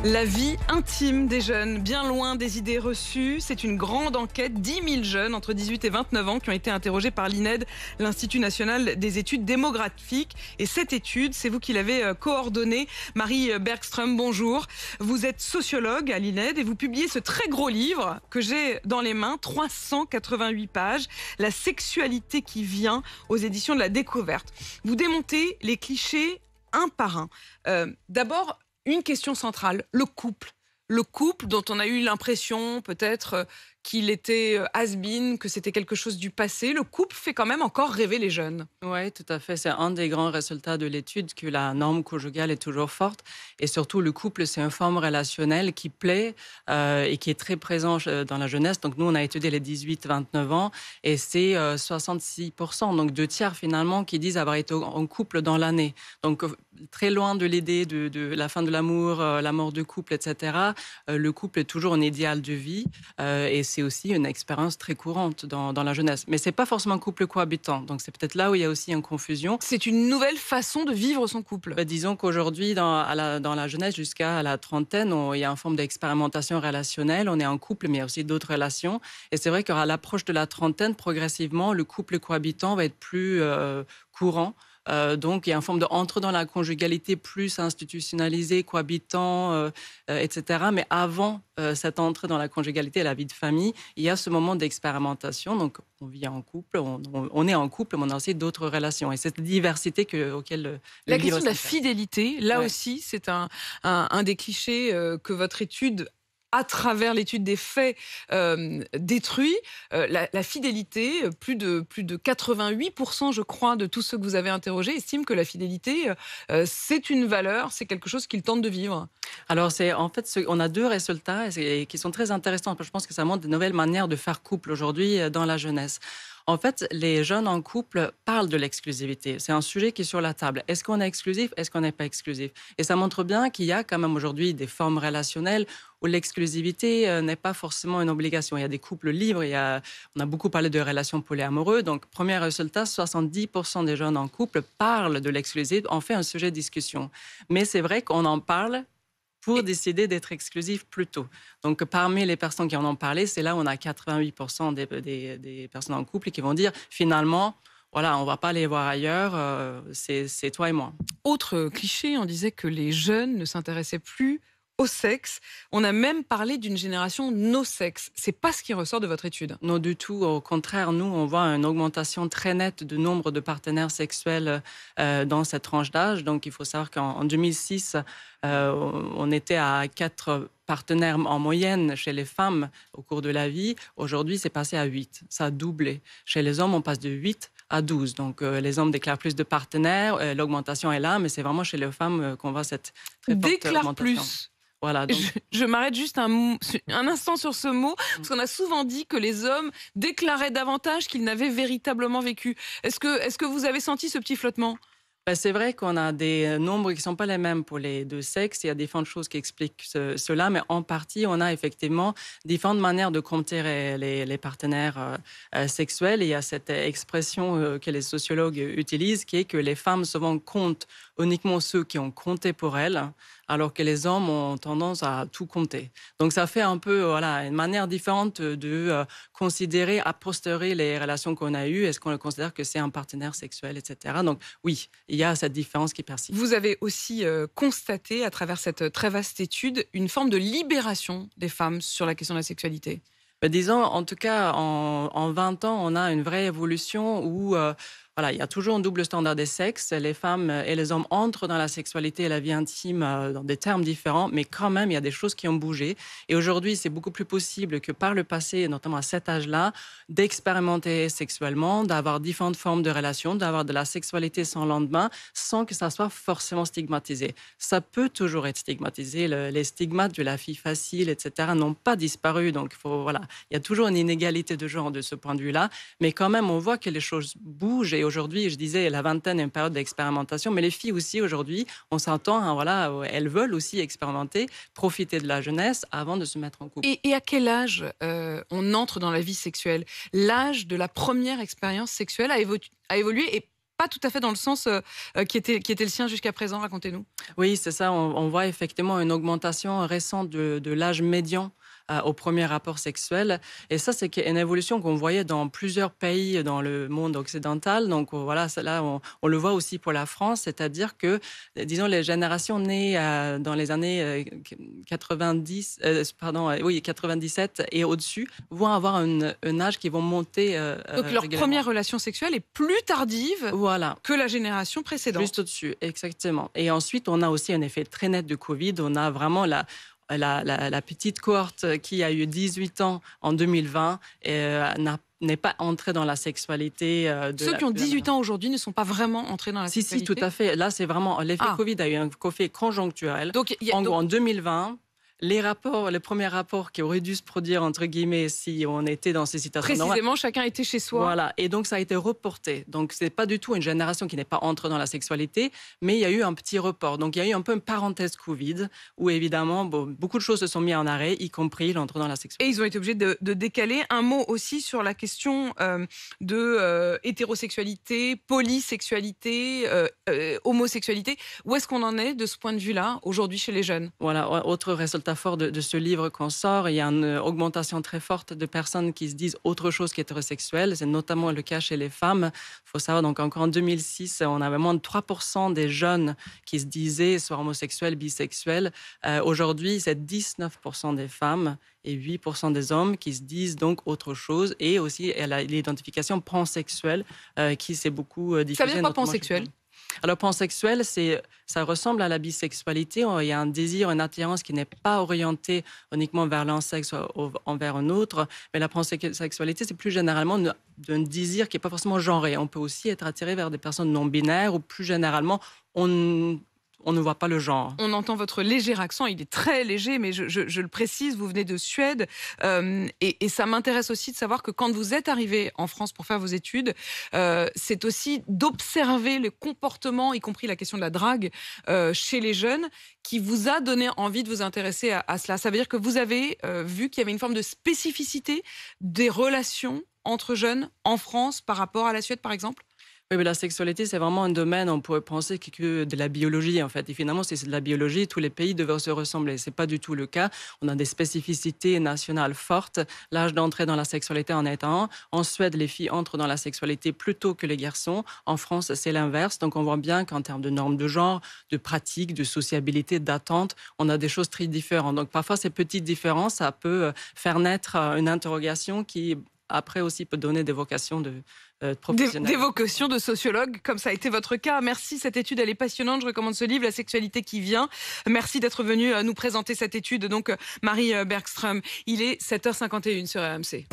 La vie intime des jeunes, bien loin des idées reçues. C'est une grande enquête. 10 000 jeunes entre 18 et 29 ans qui ont été interrogés par l'INED, l'Institut national des études démographiques. Et cette étude, c'est vous qui l'avez coordonnée. Marie Bergström, bonjour. Vous êtes sociologue à l'INED et vous publiez ce très gros livre que j'ai dans les mains, 388 pages, La sexualité qui vient, aux éditions de la Découverte. Vous démontez les clichés un par un. D'abord, une question centrale, le couple. Le couple dont on a eu l'impression peut-être qu'il était has-been, que c'était quelque chose du passé. Le couple fait quand même encore rêver les jeunes. Oui, tout à fait. C'est un des grands résultats de l'étude, que la norme conjugale est toujours forte. Et surtout, le couple, c'est une forme relationnelle qui plaît et qui est très présent dans la jeunesse. Donc, nous, on a étudié les 18-29 ans et c'est 66%, donc 2/3 finalement, qui disent avoir été en couple dans l'année. Donc, très loin de l'idée de la fin de l'amour, la mort du couple, etc. Le couple est toujours un idéal de vie et c'est aussi une expérience très courante dans la jeunesse. Mais ce n'est pas forcément un couple cohabitant. Donc, c'est peut-être là où il y a aussi une confusion. C'est une nouvelle façon de vivre son couple. Disons qu'aujourd'hui, dans la jeunesse jusqu'à la trentaine, il y a une forme d'expérimentation relationnelle. On est en couple, mais il y a aussi d'autres relations. Et c'est vrai qu'à l'approche de la trentaine, progressivement, le couple cohabitant va être plus courant. Donc, il y a une forme d'entre dans la conjugalité plus institutionnalisée, cohabitant, etc. Mais avant cette entrée dans la conjugalité et la vie de famille, il y a ce moment d'expérimentation. Donc, on vit en couple, on est en couple, mais on a aussi d'autres relations. Et cette diversité auquel la question de la fidélité, là ouais. aussi, c'est un des clichés que votre étude, à travers l'étude des faits, détruit. La fidélité, plus de 88%, je crois, de tous ceux que vous avez interrogés estiment que la fidélité, c'est une valeur, c'est quelque chose qu'ils tentent de vivre. Alors, on a deux résultats qui sont très intéressants. Je pense que ça montre de nouvelles manières de faire couple aujourd'hui dans la jeunesse. En fait, les jeunes en couple parlent de l'exclusivité. C'est un sujet qui est sur la table. Est-ce qu'on est exclusif? Est-ce qu'on n'est pas exclusif? Et ça montre bien qu'il y a quand même aujourd'hui des formes relationnelles où l'exclusivité n'est pas forcément une obligation. Il y a des couples libres, on a beaucoup parlé de relations polyamoureuses. Donc, premier résultat, 70% des jeunes en couple parlent de l'exclusivité, en fait un sujet de discussion. Mais c'est vrai qu'on en parle pour décider d'être exclusif plus tôt. Donc, parmi les personnes qui en ont parlé, c'est là où on a 88% des personnes en couple qui vont dire, finalement, voilà, on ne va pas aller voir ailleurs, c'est toi et moi. Autre cliché, on disait que les jeunes ne s'intéressaient plus au sexe. On a même parlé d'une génération no-sexe. C'est pas ce qui ressort de votre étude. Non, du tout. Au contraire, nous, on voit une augmentation très nette du nombre de partenaires sexuels dans cette tranche d'âge. Donc, il faut savoir qu'en 2006, on était à 4 partenaires en moyenne chez les femmes au cours de la vie. Aujourd'hui, c'est passé à 8. Ça a doublé. Chez les hommes, on passe de 8 à 12. Donc, les hommes déclarent plus de partenaires. L'augmentation est là, mais c'est vraiment chez les femmes qu'on voit cette très forte augmentation. Plus. Voilà, donc... Je m'arrête juste un instant sur ce mot, parce qu'on a souvent dit que les hommes déclaraient davantage qu'ils n'avaient véritablement vécu. Est-ce que vous avez senti ce petit flottement ? C'est vrai qu'on a des nombres qui ne sont pas les mêmes pour les deux sexes. Il y a différentes choses qui expliquent cela, mais en partie, on a effectivement différentes manières de compter les partenaires sexuels. Et il y a cette expression que les sociologues utilisent, qui est que les femmes souvent comptent uniquement ceux qui ont compté pour elles, alors que les hommes ont tendance à tout compter. Donc, ça fait un peu une manière différente de considérer a posteriori les relations qu'on a eues. Est-ce qu'on considère que c'est un partenaire sexuel, etc. Donc, oui, il y a cette différence qui persiste. Vous avez aussi constaté, à travers cette très vaste étude, une forme de libération des femmes sur la question de la sexualité. Disons, en tout cas, en 20 ans, on a une vraie évolution où... il y a toujours un double standard des sexes. Les femmes et les hommes entrent dans la sexualité et la vie intime dans des termes différents, mais quand même, il y a des choses qui ont bougé. Et aujourd'hui, c'est beaucoup plus possible que par le passé, notamment à cet âge-là, d'expérimenter sexuellement, d'avoir différentes formes de relations, d'avoir de la sexualité sans lendemain, sans que ça soit forcément stigmatisé. Ça peut toujours être stigmatisé. Les stigmates de la fille facile, etc., n'ont pas disparu. Donc, il y a toujours une inégalité de genre de ce point de vue-là. Mais quand même, on voit que les choses bougent. Et aujourd'hui, je disais, la vingtaine est une période d'expérimentation, mais les filles aussi, aujourd'hui, on s'entend, elles veulent aussi expérimenter, profiter de la jeunesse avant de se mettre en couple. Et à quel âge on entre dans la vie sexuelle? L'âge de la première expérience sexuelle a évolué et pas tout à fait dans le sens qui était le sien jusqu'à présent. Racontez-nous. Oui, c'est ça. On voit effectivement une augmentation récente de l'âge médian au premier rapport sexuel. Et ça, c'est une évolution qu'on voyait dans plusieurs pays dans le monde occidental. Donc voilà, là, on le voit aussi pour la France, c'est-à-dire que, disons, les générations nées dans les années 97 et au-dessus vont avoir un âge qui vont monter Donc leur première relation sexuelle est plus tardive que la génération précédente. Juste au-dessus, exactement. Et ensuite, on a aussi un effet très net de Covid. On a vraiment la petite cohorte qui a eu 18 ans en 2020 n'est pas entrée dans la sexualité. Ceux qui ont 18 ans aujourd'hui ne sont pas vraiment entrés dans la sexualité. Si, tout à fait. Là, c'est vraiment l'effet Covid a eu un effet conjoncturel. En 2020, les premiers rapports qui auraient dû se produire, entre guillemets, si on était dans ces situations précisément, chacun était chez soi. Voilà, et donc ça a été reporté. Donc c'est pas du tout une génération qui n'est pas entrée dans la sexualité, mais il y a eu un petit report. Donc il y a eu un peu une parenthèse Covid, où évidemment, beaucoup de choses se sont mises en arrêt, y compris l'entrée dans la sexualité. Et ils ont été obligés de décaler. Un mot aussi sur la question de hétérosexualité, polysexualité, homosexualité. Où est-ce qu'on en est de ce point de vue-là, aujourd'hui, chez les jeunes? Voilà, autre résultat fort de ce livre qu'on sort, il y a une augmentation très forte de personnes qui se disent autre chose qu'hétérosexuelles. C'est notamment le cas chez les femmes. Il faut savoir, donc encore en 2006, on avait moins de 3% des jeunes qui se disaient soit homosexuels, bisexuels. Aujourd'hui, c'est 19% des femmes et 8% des hommes qui se disent donc autre chose. Et aussi, elle a l'identification pansexuelle qui s'est beaucoup diffusée. Ça veut dire quoi, pansexuel? Alors, pansexuel, ça ressemble à la bisexualité. Il y a un désir, une attirance qui n'est pas orientée uniquement vers l'un sexe ou envers un autre. Mais la pansexualité, c'est plus généralement un désir qui n'est pas forcément genré. On peut aussi être attiré vers des personnes non binaires ou plus généralement, on ne voit pas le genre. On entend votre léger accent, il est très léger, mais je le précise, vous venez de Suède. Et ça m'intéresse aussi de savoir que quand vous êtes arrivé en France pour faire vos études, c'est aussi d'observer le comportement, y compris la question de la drague, chez les jeunes, qui vous a donné envie de vous intéresser à cela. Ça veut dire que vous avez vu qu'il y avait une forme de spécificité des relations entre jeunes en France par rapport à la Suède, par exemple? Oui, mais la sexualité, c'est vraiment un domaine, on pourrait penser que de la biologie, en fait. Et finalement, si c'est de la biologie, tous les pays devraient se ressembler. Ce n'est pas du tout le cas. On a des spécificités nationales fortes. L'âge d'entrée dans la sexualité en est un. En Suède, les filles entrent dans la sexualité plus tôt que les garçons. En France, c'est l'inverse. Donc, on voit bien qu'en termes de normes de genre, de pratiques, de sociabilité, d'attente, on a des choses très différentes. Donc, parfois, ces petites différences, ça peut faire naître une interrogation qui, après aussi, peut donner des vocations des vocations de sociologue, comme ça a été votre cas. Merci, cette étude, elle est passionnante. Je recommande ce livre, La sexualité qui vient. Merci d'être venu nous présenter cette étude. Donc, Marie Bergström, il est 7h51 sur RMC.